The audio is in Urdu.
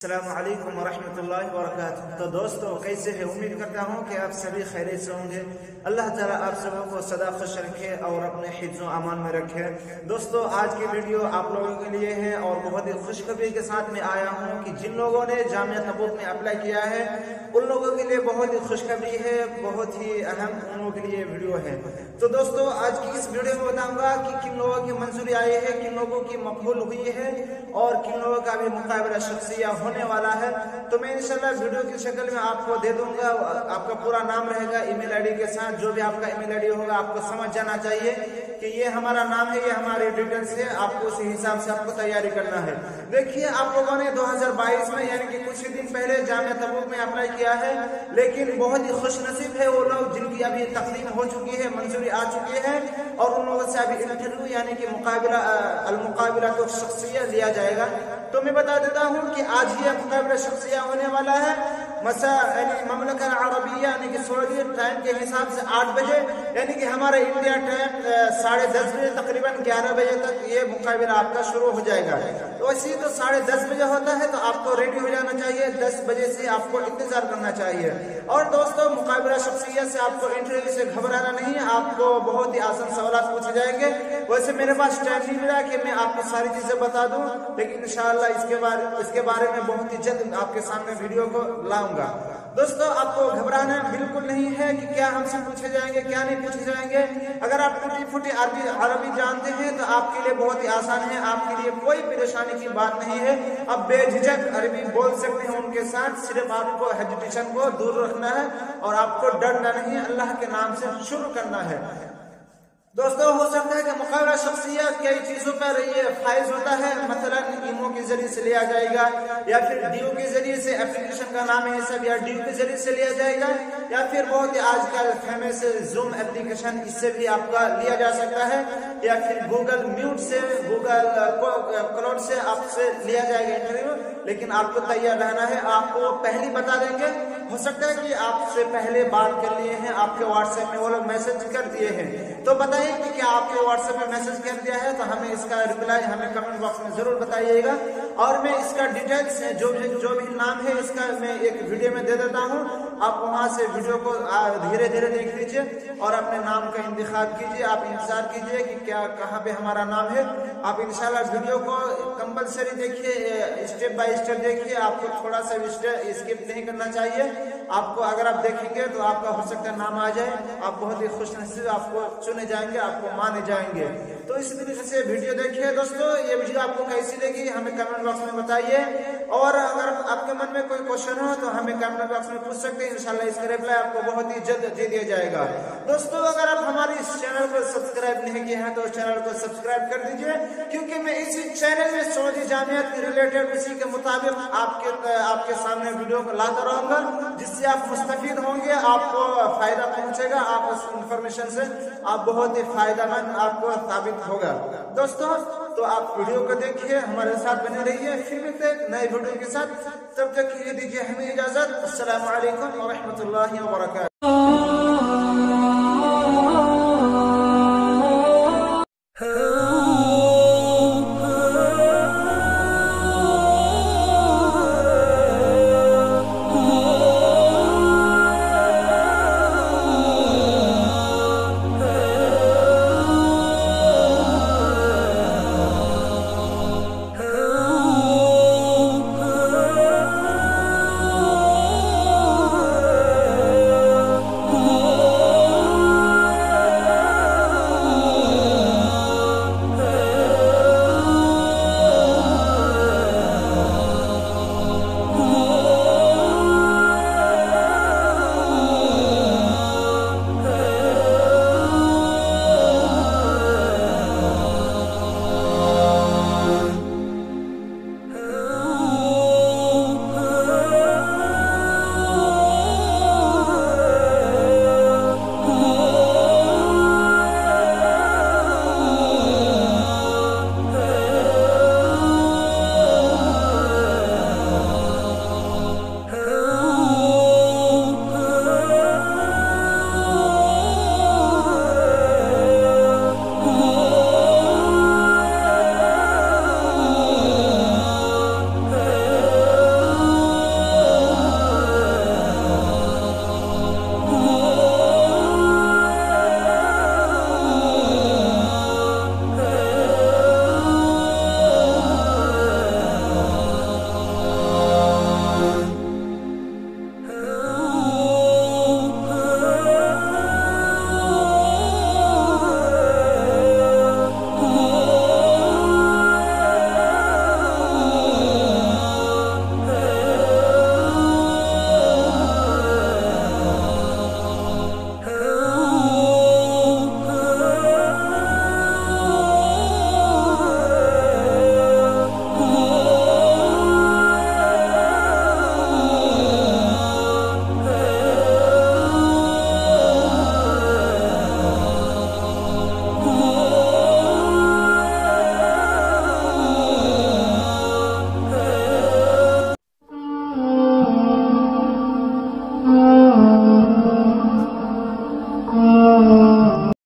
السلام علیکم ورحمۃ اللہ وبرکاتہ۔ تو دوستو کیسے ہیں؟ امید کرتا ہوں کہ آپ سبھی خیریت سے ہوں گے۔ اللہ تعالیٰ آپ سب کو سدا خوش رکھے اور اپنے حفظ و امان میں رکھے۔ دوستو آج کی ویڈیو آپ لوگوں کے لیے ہے اور بہت ہی خوشخبری کے ساتھ میں آیا ہوں کہ جن لوگوں نے جامعہ تبوک میں اپلائی کیا ہے ان لوگوں کے لیے بہت ہی خوشخبری ہے، بہت ہی اہم ان لوگوں کے لیے ویڈیو ہے۔ تو دوستو آج کی اس ویڈیو میں بتاؤں گا کہ کن لوگوں کی منظوری آئی ہے، کن لوگوں کی مقبول ہوئی ہے اور کن لوگوں کا بھی مقابلہ شخصیہ ہونے والا ہے۔ تو میں انشاءاللہ ویڈیو کی شکل میں آپ کو دے دوں گا، آپ کا پورا نام رہے گا ای میل آئی ڈی کے ساتھ۔ جو بھی آپ کا ای میل آئی ڈی ہوگا آپ کو سمجھ جانا چاہیے کہ یہ ہمارا نام ہے، یہ ہماری ڈیٹیلز ہے، آپ کو اسی حساب سے آپ کو تیاری کرنا ہے۔ دیکھیے آپ لوگوں نے 2022 میں یعنی کہ کچھ ہی دن پہلے جامعہ تبوک میں اپلائی کیا ہے، لیکن بہت ہی خوش نصیب ہے وہ لوگ جن کی ابھی تقدیم ہو چکی ہے، منظوری آ چکی ہے اور ان لوگوں سے ابھی انٹرویو یعنی کہ المقابلہ تو شخصیہ لیا جائے گا۔ تو میں بتا دیتا ہوں کہ آج ہی مقابلہ شخصیہ ہونے والا ہے یعنی مملکہ عربیہ یعنی کہ سعودی ٹائم کے حساب سے 8 بجے، یعنی کہ ہمارے انڈیا ٹائم 10:30 بجے تقریباً 11 بجے تک یہ مقابلہ آپ کا شروع ہو جائے گا۔ تو اسی تو 10:30 بجے ہوتا ہے، تو آپ کو ریڈی ہو جانا چاہیے، 10 بجے سے آپ کو انتظار کرنا چاہیے۔ اور دوستو مقابلہ شخصیت سے آپ کو انٹرویو سے گھبرانا نہیں ہے، آپ کو بہت ہی آسان سوالات پوچھے جائیں گے۔ ویسے میرے پاس ٹائم نہیں ملا کہ میں آپ کو ساری چیزیں بتا دوں، لیکن انشاءاللہ اس کے بارے میں بہت ہی جلد آپ کے سامنے ویڈیو کو لاؤں گا۔ دوستو آپ کو گھبرانا بالکل نہیں ہے کہ کیا ہم سے پوچھے جائیں گے کیا نہیں پوچھے جائیں گے۔ اگر آپ ٹوٹی پھوٹی عربی جانتے ہیں تو آپ کے لیے بہت ہی آسان ہے، آپ کے لیے کوئی پریشانی کی بات نہیں ہے، آپ بے جھجک عربی بول سکتے ہیں ان کے ساتھ۔ صرف آپ کو ہیجیٹیشن کو دور رکھنا ہے اور آپ کو ڈرنا نہیں ہے، اللہ کے نام سے شروع کرنا ہے۔ دوستو ہو سکتا ہے کہ مقابلہ شخصیت کئی چیزوں پر یہ فائز ہوتا ہے، مثلا ایمو کے ذریعے سے لیا جائے گا، یا پھر ڈیو کے ذریعے سے، اپلیکیشن کا نام ہے سب، یا ڈیو کے ذریعے سے لیا جائے گا، یا پھر بہت ہی آج کل فیمس زوم اپلیکیشن، اس سے بھی آپ کا لیا جا سکتا ہے، یا پھر گوگل میوٹ سے، گوگل کلاؤڈ سے آپ سے لیا جائے گا انٹرویو۔ لیکن آپ کو تیار رہنا ہے، آپ کو پہلے بتا دیں گے، ہو سکتا ہے کہ آپ سے پہلے بات کر لیے ہیں، آپ کے واٹس ایپ میں وہ لوگ میسج کر دیے ہیں، تو بتائیے کہ کیا آپ کے واٹس ایپ میں میسج کر دیا ہے، تو ہمیں اس کا ریپلائی ہمیں کمنٹ باکس میں ضرور بتائیے گا، اور میں اس کا ڈیٹیلز جو بھی نام ہے اس کا میں ایک ویڈیو میں دے دیتا ہوں، آپ وہاں سے ویڈیو کو دھیرے دھیرے دیکھ لیجئے اور اپنے نام کا انتخاب کیجئے۔ آپ انتظار کیجئے کہ کیا کہاں پہ ہمارا نام ہے۔ آپ انشاءاللہ ویڈیو کو کمپلسری دیکھیے، اسٹیپ بائی اسٹیپ دیکھیے، آپ کو تھوڑا سا اسکپ نہیں کرنا چاہیے۔ آپ کو اگر آپ دیکھیں گے تو آپ کا ہو سکتا ہے نام آ جائے، آپ بہت ہی خوش نصیب، آپ کو چنے جائیں گے، آپ کو مانے جائیں گے۔ تو اس طریقے سے ویڈیو دیکھیے دوستو، یہ ویڈیو آپ کو کیسی لگی ہمیں کمنٹ باکس میں بتائیے، اور اگر آپ کے من میں کوئی کوشچن ہو تو ہمیں کمنٹ باکس میں پوچھ سکتے ہیں، انشاءاللہ اس کا ریپلائی آپ کو بہت ہی جلد دے دیا جائے گا۔ دوستو اگر آپ ہماری اس چینل کو سبسکرائب نہیں کیے ہیں تو چینل کو سبسکرائب کر دیجئے، کیونکہ میں اسی چینل میں سعودی جامعات کے ریلیٹڈ اسی کے مطابق آپ کے سامنے ویڈیو کو لاتا رہوں گا، جس سے آپ مستفید ہوں گے، آپ کو فائدہ پہنچے گا، آپ اس انفارمیشن سے آپ بہت ہی فائدہ مند آپ کو ثابت ہوگا۔ دوستو تو آپ ویڈیو کو دیکھیے، ہمارے ساتھ بنے رہیے، پھر ملتے ہیں نئے ویڈیو کے ساتھ، تب تک کے لیے دیجیے ہمیں اجازت۔ السلام علیکم ورحمۃ اللہ وبرکاتہ۔